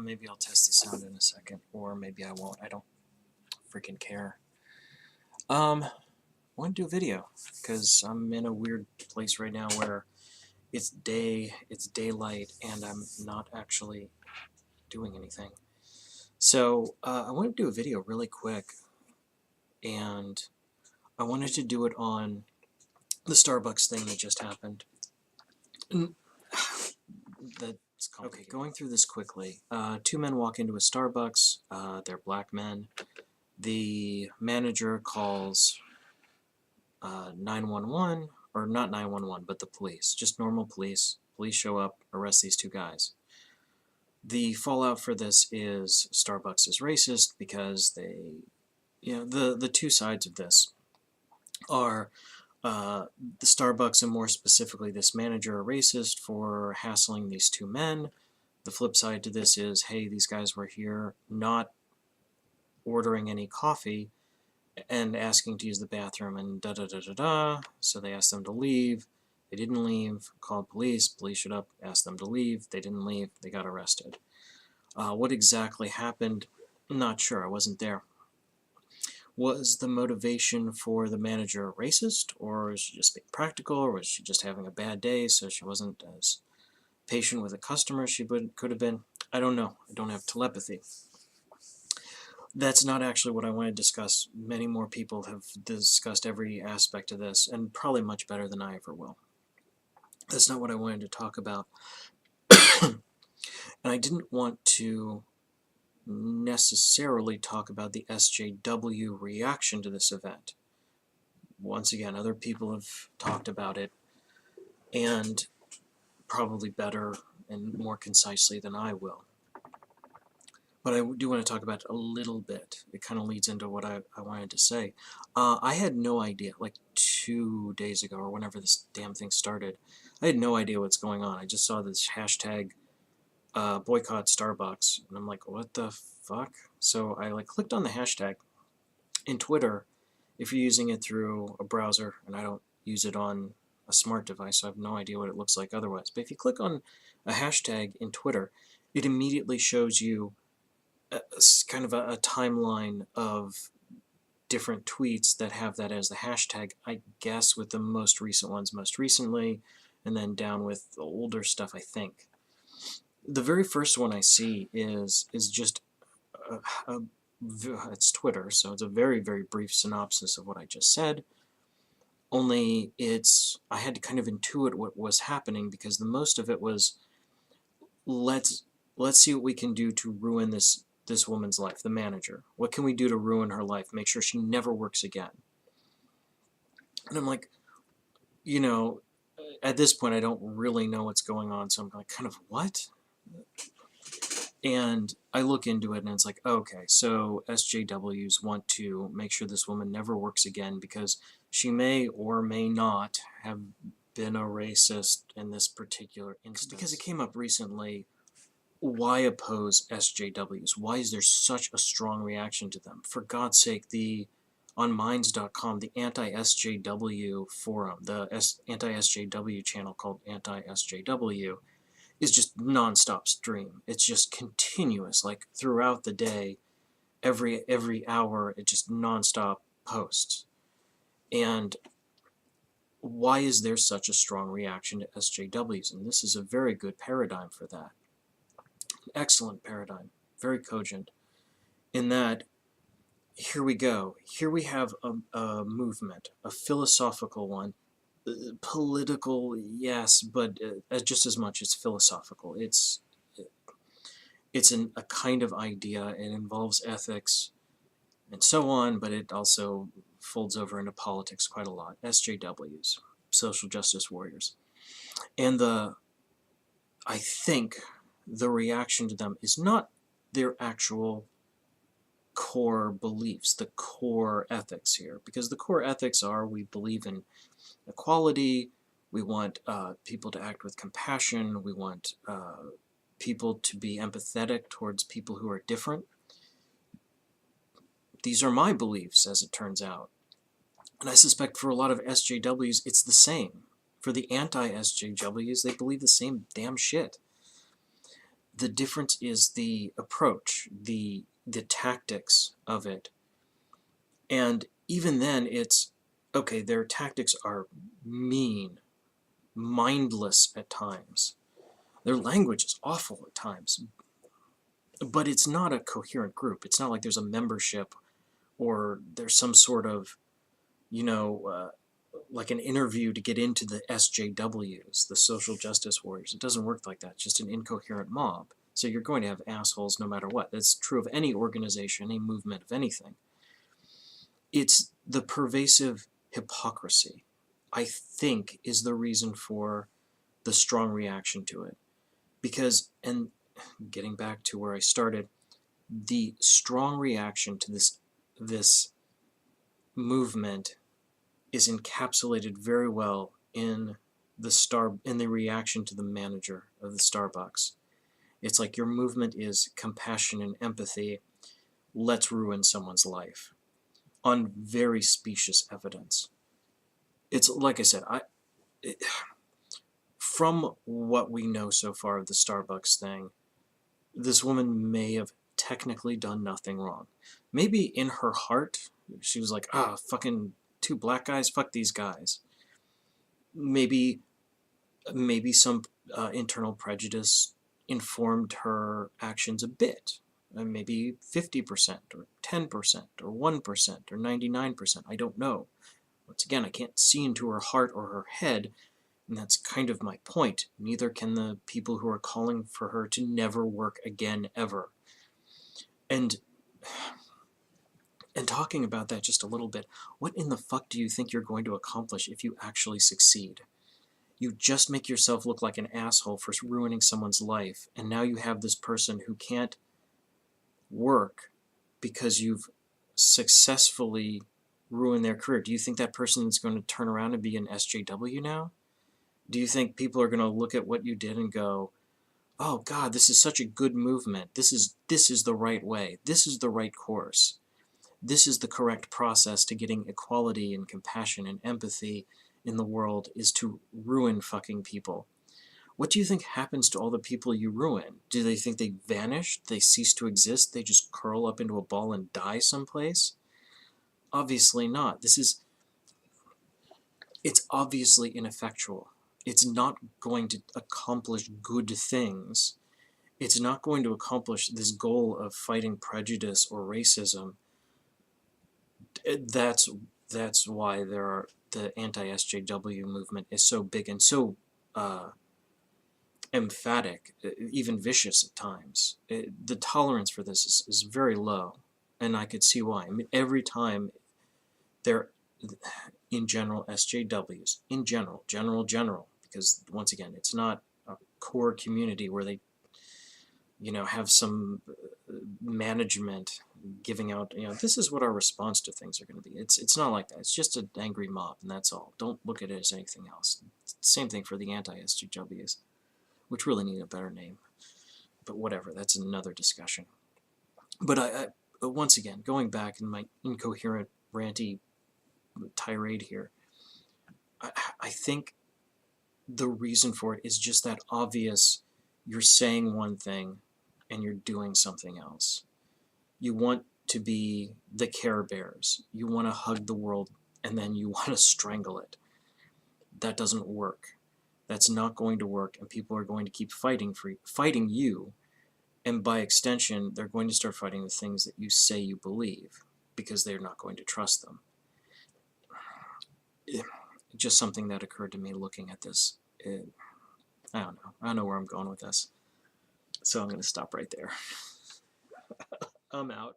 maybe I'll test the sound in a second, or maybe I won't. I don't freaking care. I want to do a video because I'm in a weird place right now where it's daylight, and I'm not actually doing anything. So I want to do a video really quick, and I wanted to do it on the Starbucks thing that just happened. That's complicated. Okay, going through this quickly. Two men walk into a Starbucks. They're black men. The manager calls 911, or not 911, but the police. Just normal police. Police show up, arrest these two guys. The fallout for this is Starbucks is racist because they, the two sides of this are the Starbucks, and more specifically this manager, are racist for hassling these two men. The flip side to this is, hey, these guys were here not ordering any coffee and asking to use the bathroom and da-da-da-da-da, so they asked them to leave. They didn't leave, called police, police showed up, asked them to leave, they didn't leave, they got arrested. What exactly happened? Not sure, I wasn't there. Was the motivation for the manager racist, or was she just being practical, or was she just having a bad day so she wasn't as patient with a customer as she could have been? I don't know, I don't have telepathy. That's not actually what I want to discuss. Many more people have discussed every aspect of this, and probably much better than I ever will. That's not what I wanted to talk about. And I didn't want to necessarily talk about the SJW reaction to this event. Once again, other people have talked about it, and probably better and more concisely than I will. But I do want to talk about it a little bit. It kind of leads into what I wanted to say. I had no idea, like 2 days ago, or whenever this damn thing started, I had no idea what's going on. I just saw this hashtag, Boycott Starbucks, and I'm like, what the fuck? So I clicked on the hashtag. In Twitter, if you're using it through a browser, and I don't use it on a smart device, so I have no idea what it looks like otherwise, but if you click on a hashtag in Twitter, it immediately shows you kind of a timeline of different tweets that have that as the hashtag, I guess, with the most recent ones most recently, and then down with the older stuff, I think. The very first one I see is just it's Twitter, so it's a very, very brief synopsis of what I just said, only I had to kind of intuit what was happening, because the most of it was, let's see what we can do to ruin this woman's life, the manager. What can we do to ruin her life, make sure she never works again? And I'm like, at this point I don't really know what's going on, so I'm like, kind of, what? And I look into it, and it's like, okay, so SJWs want to make sure this woman never works again because she may or may not have been a racist in this particular instance. Because it came up recently, why oppose SJWs? Why is there such a strong reaction to them? For God's sake, on Minds.com, the anti-SJW forum, the anti-SJW channel called anti-SJW, is just non-stop stream. It's just continuous, like throughout the day, every hour, it just non-stop posts. And why is there such a strong reaction to SJWs? And this is a very good paradigm for that. Excellent paradigm, very cogent, in that, here we go. Here we have a movement, a philosophical one, political, yes, but just as much as philosophical. It's a kind of idea. It involves ethics and so on, but it also folds over into politics quite a lot. SJWs, social justice warriors. And I think the reaction to them is not their actual core beliefs, the core ethics here, because the core ethics are, we believe in equality, we want people to act with compassion, we want people to be empathetic towards people who are different. These are my beliefs, as it turns out. And I suspect for a lot of SJWs, it's the same. For the anti-SJWs, they believe the same damn shit. The difference is the approach, the tactics of it. And even then, it's, okay, their tactics are mean, mindless at times. Their language is awful at times. But it's not a coherent group. It's not like there's a membership or there's some sort of, like an interview to get into the SJWs, the social justice warriors. It doesn't work like that. It's just an incoherent mob. So you're going to have assholes no matter what. That's true of any organization, any movement of anything. It's the pervasive hypocrisy, I think, is the reason for the strong reaction to it. Because, and getting back to where I started, the strong reaction to this movement is encapsulated very well in the reaction to the manager of the Starbucks. It's like, your movement is compassion and empathy. Let's ruin someone's life on very specious evidence. It's like I said, from what we know so far of the Starbucks thing, this woman may have technically done nothing wrong. Maybe in her heart, she was like, fucking 2 black guys, fuck these guys. Maybe some internal prejudice informed her actions a bit. Maybe 50% or 10% or 1% or 99%. I don't know. Once again, I can't see into her heart or her head, and that's kind of my point. Neither can the people who are calling for her to never work again ever. And talking about that just a little bit, what in the fuck do you think you're going to accomplish if you actually succeed? You just make yourself look like an asshole for ruining someone's life, and now you have this person who can't work because you've successfully ruined their career. Do you think that person is going to turn around and be an SJW now? Do you think people are going to look at what you did and go, oh God, this is such a good movement. This is the right way. This is the right course. This is the correct process to getting equality and compassion and empathy in the world, is to ruin fucking people. What do you think happens to all the people you ruin? Do they think they vanish? They cease to exist? They just curl up into a ball and die someplace? Obviously not. It's obviously ineffectual. It's not going to accomplish good things. It's not going to accomplish this goal of fighting prejudice or racism. That's why the anti-SJW movement is so big and so emphatic, even vicious at times. The tolerance for this is very low, and I could see why. I mean, every time they're, in general, SJWs, in general, because once again, it's not a core community where they, have some management giving out, this is what our response to things are going to be. It's not like that. It's just an angry mob, and that's all. Don't look at it as anything else. Same thing for the anti-SJWs, which really need a better name. But whatever, that's another discussion. But once again, going back in my incoherent, ranty tirade here, I think the reason for it is just that obvious, you're saying one thing and you're doing something else. You want to be the Care Bears. You want to hug the world and then you want to strangle it. That doesn't work. That's not going to work, and people are going to keep fighting you, and by extension, they're going to start fighting the things that you say you believe, because they're not going to trust them. Just something that occurred to me looking at this. I don't know. I don't know where I'm going with this. So I'm going to stop right there. I'm out.